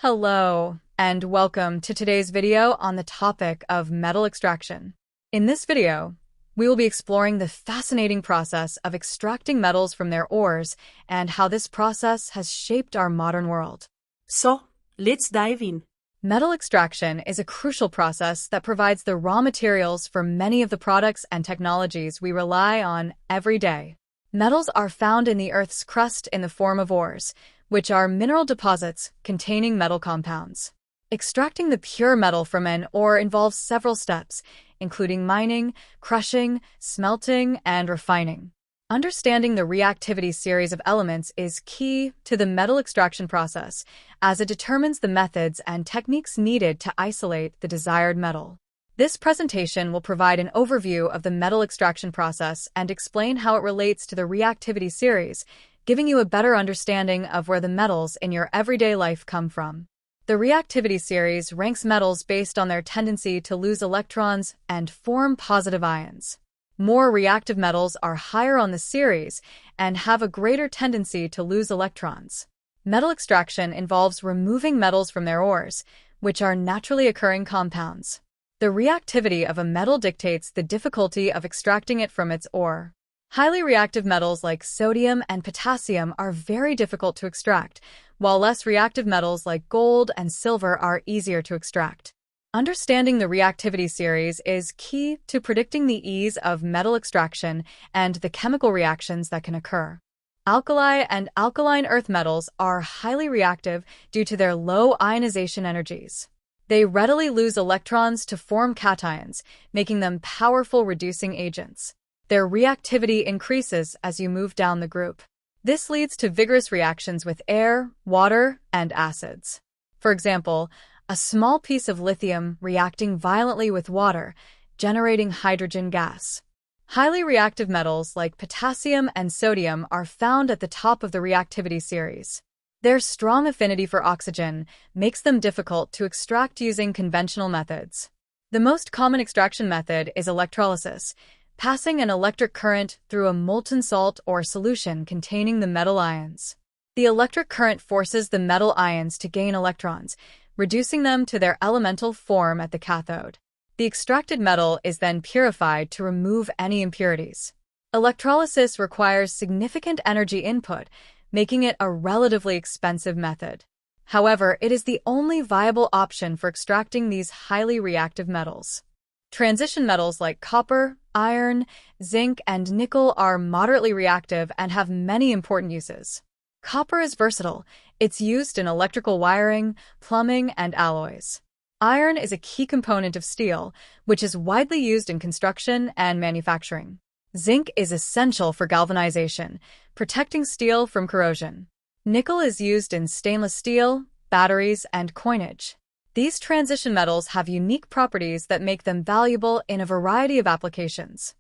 Hello, and welcome to today's video on the topic of metal extraction. In this video, we will be exploring the fascinating process of extracting metals from their ores and how this process has shaped our modern world. So, let's dive in. Metal extraction is a crucial process that provides the raw materials for many of the products and technologies we rely on every day. Metals are found in the Earth's crust in the form of ores, which are mineral deposits containing metal compounds. Extracting the pure metal from an ore involves several steps, including mining, crushing, smelting, and refining. Understanding the reactivity series of elements is key to the metal extraction process, as it determines the methods and techniques needed to isolate the desired metal. This presentation will provide an overview of the metal extraction process and explain how it relates to the reactivity series, giving you a better understanding of where the metals in your everyday life come from. The reactivity series ranks metals based on their tendency to lose electrons and form positive ions. More reactive metals are higher on the series and have a greater tendency to lose electrons. Metal extraction involves removing metals from their ores, which are naturally occurring compounds. The reactivity of a metal dictates the difficulty of extracting it from its ore. Highly reactive metals like sodium and potassium are very difficult to extract, while less reactive metals like gold and silver are easier to extract. Understanding the reactivity series is key to predicting the ease of metal extraction and the chemical reactions that can occur. Alkali and alkaline earth metals are highly reactive due to their low ionization energies. They readily lose electrons to form cations, making them powerful reducing agents. Their reactivity increases as you move down the group. This leads to vigorous reactions with air, water, and acids. For example, a small piece of lithium reacting violently with water, generating hydrogen gas. Highly reactive metals like potassium and sodium are found at the top of the reactivity series. Their strong affinity for oxygen makes them difficult to extract using conventional methods. The most common extraction method is electrolysis, passing an electric current through a molten salt or solution containing the metal ions. The electric current forces the metal ions to gain electrons, reducing them to their elemental form at the cathode. The extracted metal is then purified to remove any impurities. Electrolysis requires significant energy input, making it a relatively expensive method. However, it is the only viable option for extracting these highly reactive metals. Transition metals like copper, iron, zinc, and nickel are moderately reactive and have many important uses. Copper is versatile. It's used in electrical wiring, plumbing, and alloys. Iron is a key component of steel, which is widely used in construction and manufacturing. Zinc is essential for galvanization, protecting steel from corrosion. Nickel is used in stainless steel, batteries, and coinage. These transition metals have unique properties that make them valuable in a variety of applications.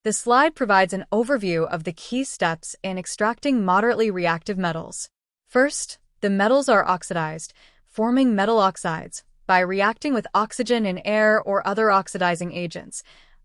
The slide provides an overview of the key steps in extracting moderately reactive metals. First, the metals are oxidized, forming metal oxides, by reacting with oxygen in air or other oxidizing agents,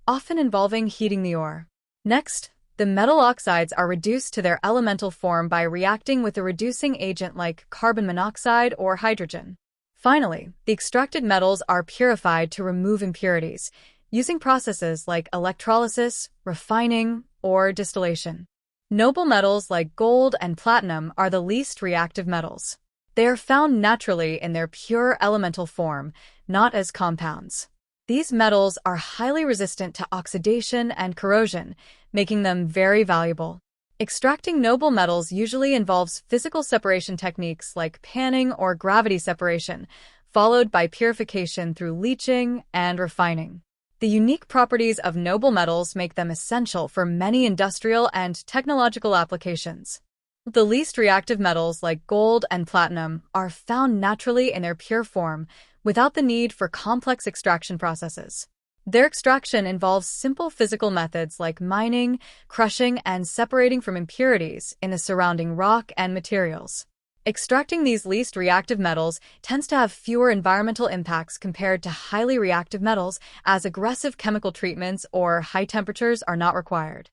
often involving heating the ore. Next, the metal oxides are reduced to their elemental form by reacting with a reducing agent like carbon monoxide or hydrogen. Finally, the extracted metals are purified to remove impurities, using processes like electrolysis, refining, or distillation. Noble metals like gold and platinum are the least reactive metals. They are found naturally in their pure elemental form, not as compounds. These metals are highly resistant to oxidation and corrosion, making them very valuable. Extracting noble metals usually involves physical separation techniques like panning or gravity separation, followed by purification through leaching and refining. The unique properties of noble metals make them essential for many industrial and technological applications. The least reactive metals like gold and platinum are found naturally in their pure form, without the need for complex extraction processes. Their extraction involves simple physical methods like mining, crushing, and separating from impurities in the surrounding rock and materials. Extracting these least reactive metals tends to have fewer environmental impacts compared to highly reactive metals, as aggressive chemical treatments or high temperatures are not required.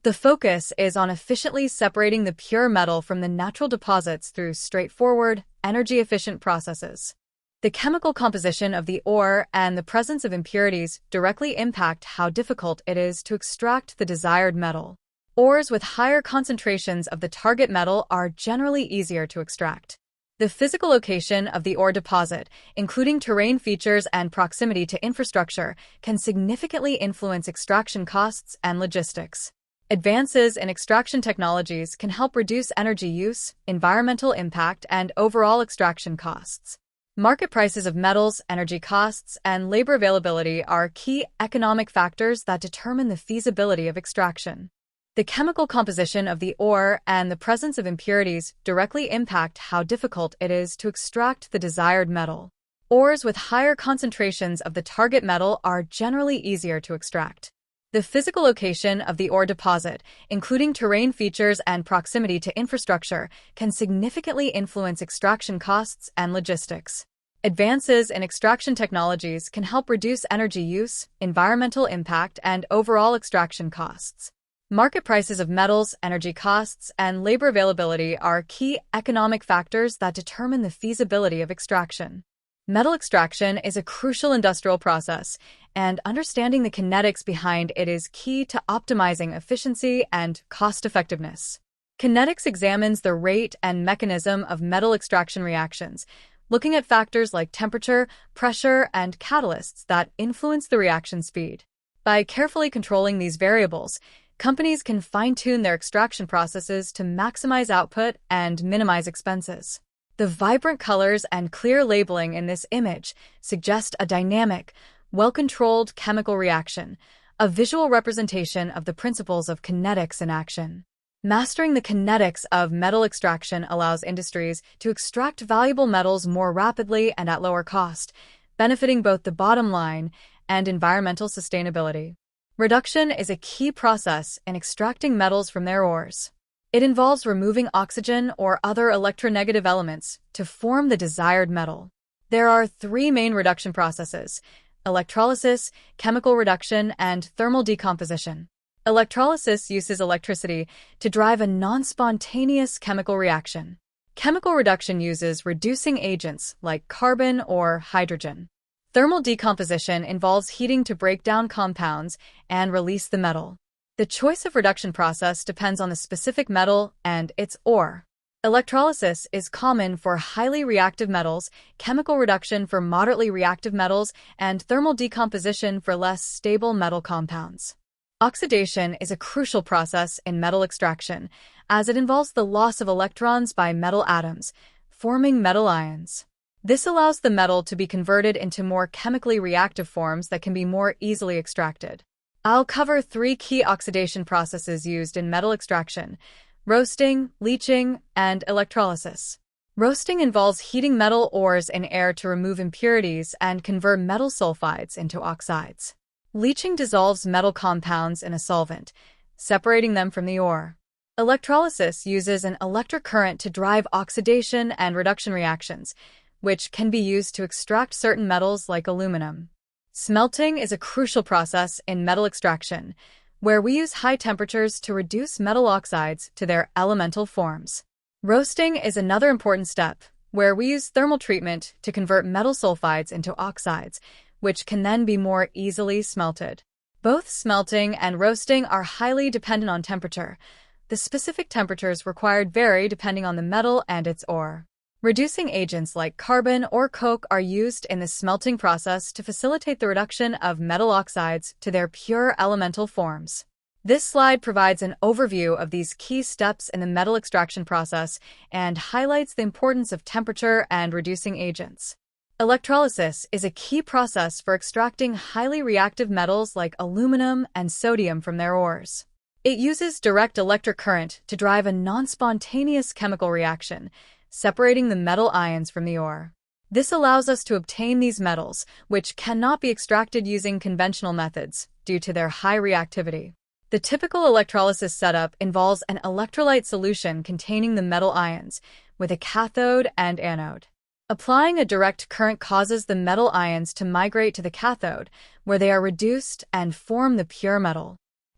The focus is on efficiently separating the pure metal from the natural deposits through straightforward, energy-efficient processes. The chemical composition of the ore and the presence of impurities directly impact how difficult it is to extract the desired metal. Ores with higher concentrations of the target metal are generally easier to extract. The physical location of the ore deposit, including terrain features and proximity to infrastructure, can significantly influence extraction costs and logistics. Advances in extraction technologies can help reduce energy use, environmental impact, and overall extraction costs. Market prices of metals, energy costs, and labor availability are key economic factors that determine the feasibility of extraction. The chemical composition of the ore and the presence of impurities directly impact how difficult it is to extract the desired metal. Ores with higher concentrations of the target metal are generally easier to extract. The physical location of the ore deposit, including terrain features and proximity to infrastructure, can significantly influence extraction costs and logistics. Advances in extraction technologies can help reduce energy use, environmental impact, and overall extraction costs. Market prices of metals, energy costs, and labor availability are key economic factors that determine the feasibility of extraction. Metal extraction is a crucial industrial process, and understanding the kinetics behind it is key to optimizing efficiency and cost-effectiveness. Kinetics examines the rate and mechanism of metal extraction reactions, looking at factors like temperature, pressure, and catalysts that influence the reaction speed. By carefully controlling these variables, companies can fine-tune their extraction processes to maximize output and minimize expenses. The vibrant colors and clear labeling in this image suggest a dynamic, well-controlled chemical reaction, a visual representation of the principles of kinetics in action. Mastering the kinetics of metal extraction allows industries to extract valuable metals more rapidly and at lower cost, benefiting both the bottom line and environmental sustainability. Reduction is a key process in extracting metals from their ores. It involves removing oxygen or other electronegative elements to form the desired metal. There are three main reduction processes: electrolysis, chemical reduction, and thermal decomposition. Electrolysis uses electricity to drive a non-spontaneous chemical reaction. Chemical reduction uses reducing agents like carbon or hydrogen. Thermal decomposition involves heating to break down compounds and release the metal. The choice of reduction process depends on the specific metal and its ore. Electrolysis is common for highly reactive metals, chemical reduction for moderately reactive metals, and thermal decomposition for less stable metal compounds. Oxidation is a crucial process in metal extraction, as it involves the loss of electrons by metal atoms, forming metal ions. This allows the metal to be converted into more chemically reactive forms that can be more easily extracted. I'll cover three key oxidation processes used in metal extraction: roasting, leaching, and electrolysis. Roasting involves heating metal ores in air to remove impurities and convert metal sulfides into oxides. Leaching dissolves metal compounds in a solvent, separating them from the ore. Electrolysis uses an electric current to drive oxidation and reduction reactions, which can be used to extract certain metals like aluminum. Smelting is a crucial process in metal extraction, where we use high temperatures to reduce metal oxides to their elemental forms. Roasting is another important step, where we use thermal treatment to convert metal sulfides into oxides, which can then be more easily smelted. Both smelting and roasting are highly dependent on temperature. The specific temperatures required vary depending on the metal and its ore. Reducing agents like carbon or coke are used in the smelting process to facilitate the reduction of metal oxides to their pure elemental forms. This slide provides an overview of these key steps in the metal extraction process and highlights the importance of temperature and reducing agents. Electrolysis is a key process for extracting highly reactive metals like aluminum and sodium from their ores. It uses direct electric current to drive a non-spontaneous chemical reaction, separating the metal ions from the ore. This allows us to obtain these metals, which cannot be extracted using conventional methods due to their high reactivity. The typical electrolysis setup involves an electrolyte solution containing the metal ions, with a cathode and anode. Applying a direct current causes the metal ions to migrate to the cathode, where they are reduced and form the pure metal.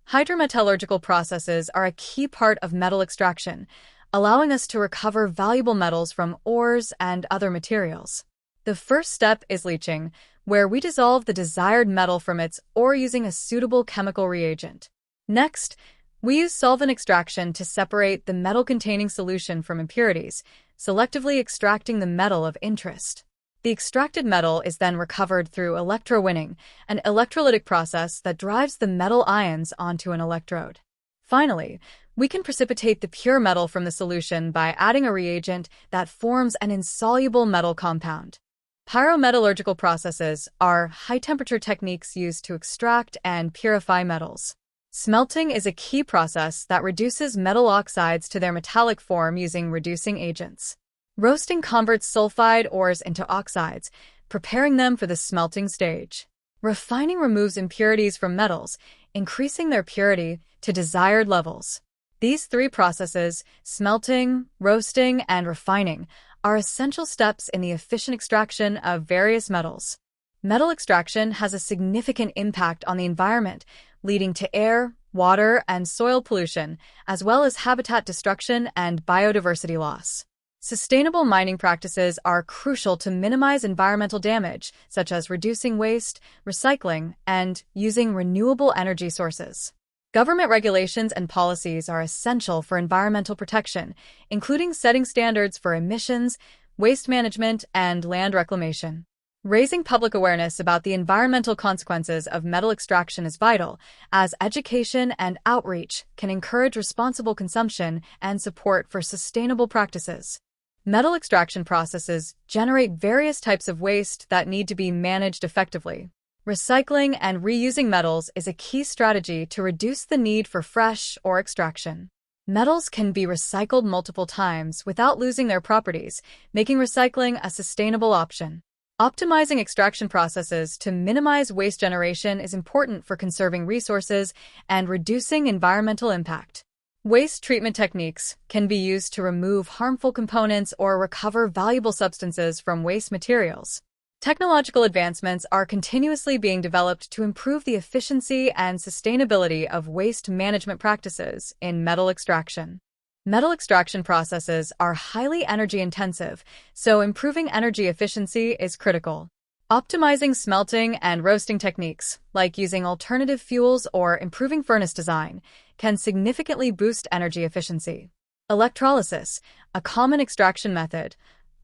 Hydrometallurgical processes are a key part of metal extraction. allowing us to recover valuable metals from ores and other materials. The first step is leaching, where we dissolve the desired metal from its ore using a suitable chemical reagent. Next, we use solvent extraction to separate the metal-containing solution from impurities, selectively extracting the metal of interest. The extracted metal is then recovered through electrowinning, an electrolytic process that drives the metal ions onto an electrode. Finally, we can precipitate the pure metal from the solution by adding a reagent that forms an insoluble metal compound. Pyrometallurgical processes are high-temperature techniques used to extract and purify metals. Smelting is a key process that reduces metal oxides to their metallic form using reducing agents. Roasting converts sulfide ores into oxides, preparing them for the smelting stage. Refining removes impurities from metals, increasing their purity to desired levels. These three processes, smelting, roasting, and refining, are essential steps in the efficient extraction of various metals. Metal extraction has a significant impact on the environment, leading to air, water, and soil pollution, as well as habitat destruction and biodiversity loss. Sustainable mining practices are crucial to minimize environmental damage, such as reducing waste, recycling, and using renewable energy sources. Government regulations and policies are essential for environmental protection, including setting standards for emissions, waste management, and land reclamation. Raising public awareness about the environmental consequences of metal extraction is vital, as education and outreach can encourage responsible consumption and support for sustainable practices. Metal extraction processes generate various types of waste that need to be managed effectively. Recycling and reusing metals is a key strategy to reduce the need for fresh ore extraction. Metals can be recycled multiple times without losing their properties, making recycling a sustainable option. Optimizing extraction processes to minimize waste generation is important for conserving resources and reducing environmental impact. Waste treatment techniques can be used to remove harmful components or recover valuable substances from waste materials. Technological advancements are continuously being developed to improve the efficiency and sustainability of waste management practices in metal extraction. Metal extraction processes are highly energy-intensive, so improving energy efficiency is critical. Optimizing smelting and roasting techniques, like using alternative fuels or improving furnace design, can significantly boost energy efficiency. Electrolysis, a common extraction method,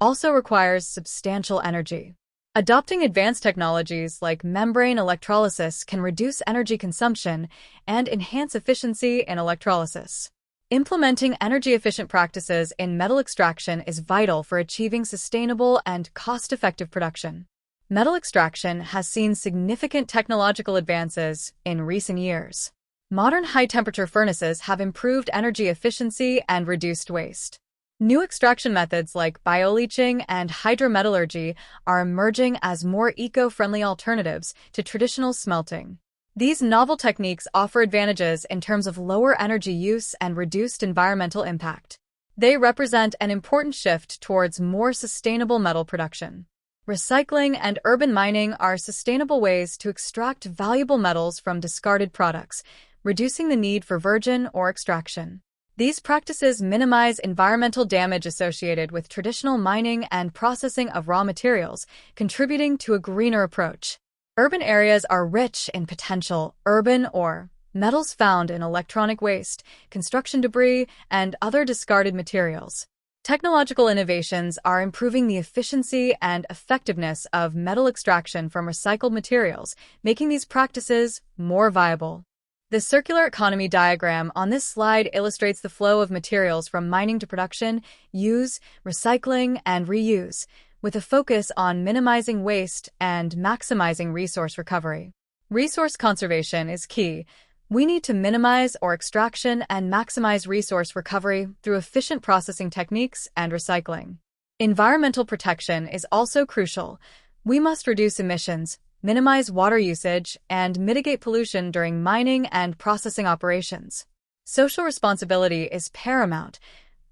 also requires substantial energy. Adopting advanced technologies like membrane electrolysis can reduce energy consumption and enhance efficiency in electrolysis. Implementing energy-efficient practices in metal extraction is vital for achieving sustainable and cost-effective production. Metal extraction has seen significant technological advances in recent years. Modern high-temperature furnaces have improved energy efficiency and reduced waste. New extraction methods like bioleaching and hydrometallurgy are emerging as more eco-friendly alternatives to traditional smelting. These novel techniques offer advantages in terms of lower energy use and reduced environmental impact. They represent an important shift towards more sustainable metal production. Recycling and urban mining are sustainable ways to extract valuable metals from discarded products, reducing the need for virgin ore extraction. These practices minimize environmental damage associated with traditional mining and processing of raw materials, contributing to a greener approach. Urban areas are rich in potential urban ore, metals found in electronic waste, construction debris, and other discarded materials. Technological innovations are improving the efficiency and effectiveness of metal extraction from recycled materials, making these practices more viable. The circular economy diagram on this slide illustrates the flow of materials from mining to production, use, recycling, and reuse, with a focus on minimizing waste and maximizing resource recovery. Resource conservation is key. We need to minimize ore extraction and maximize resource recovery through efficient processing techniques and recycling. Environmental protection is also crucial. We must reduce emissions, minimize water usage, and mitigate pollution during mining and processing operations. Social responsibility is paramount.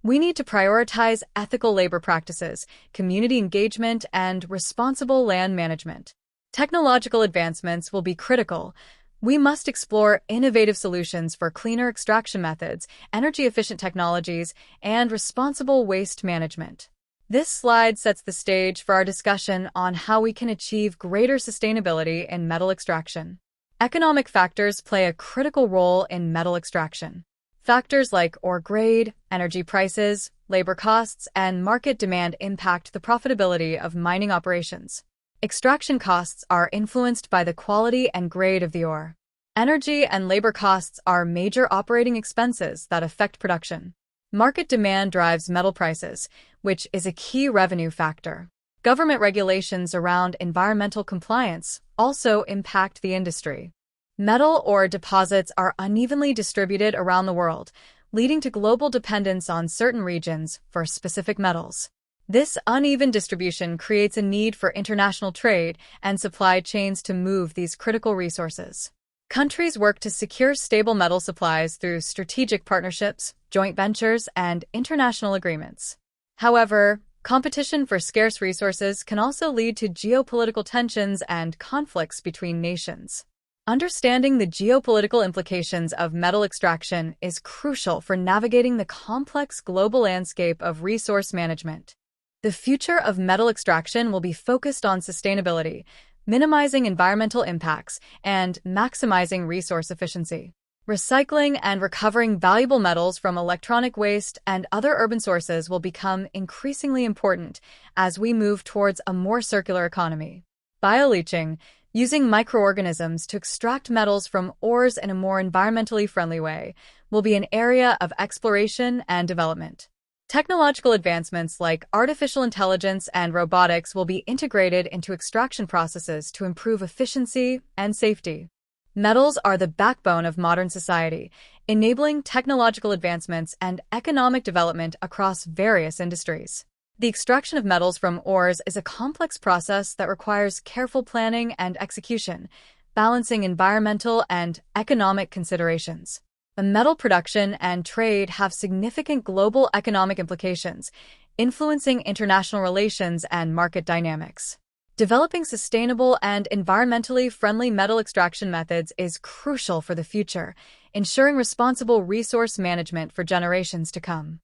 We need to prioritize ethical labor practices, community engagement, and responsible land management. Technological advancements will be critical. We must explore innovative solutions for cleaner extraction methods, energy-efficient technologies, and responsible waste management. This slide sets the stage for our discussion on how we can achieve greater sustainability in metal extraction. Economic factors play a critical role in metal extraction. Factors like ore grade, energy prices, labor costs, and market demand impact the profitability of mining operations. Extraction costs are influenced by the quality and grade of the ore. Energy and labor costs are major operating expenses that affect production. Market demand drives metal prices, which is a key revenue factor. Government regulations around environmental compliance also impact the industry. Metal ore deposits are unevenly distributed around the world, leading to global dependence on certain regions for specific metals. This uneven distribution creates a need for international trade and supply chains to move these critical resources. Countries work to secure stable metal supplies through strategic partnerships, joint ventures, and international agreements. However, competition for scarce resources can also lead to geopolitical tensions and conflicts between nations. Understanding the geopolitical implications of metal extraction is crucial for navigating the complex global landscape of resource management. The future of metal extraction will be focused on sustainability, minimizing environmental impacts, and maximizing resource efficiency. Recycling and recovering valuable metals from electronic waste and other urban sources will become increasingly important as we move towards a more circular economy. Bioleaching, using microorganisms to extract metals from ores in a more environmentally friendly way, will be an area of exploration and development. Technological advancements like artificial intelligence and robotics will be integrated into extraction processes to improve efficiency and safety. Metals are the backbone of modern society, enabling technological advancements and economic development across various industries. The extraction of metals from ores is a complex process that requires careful planning and execution, balancing environmental and economic considerations. The metal production and trade have significant global economic implications, influencing international relations and market dynamics. Developing sustainable and environmentally friendly metal extraction methods is crucial for the future, ensuring responsible resource management for generations to come.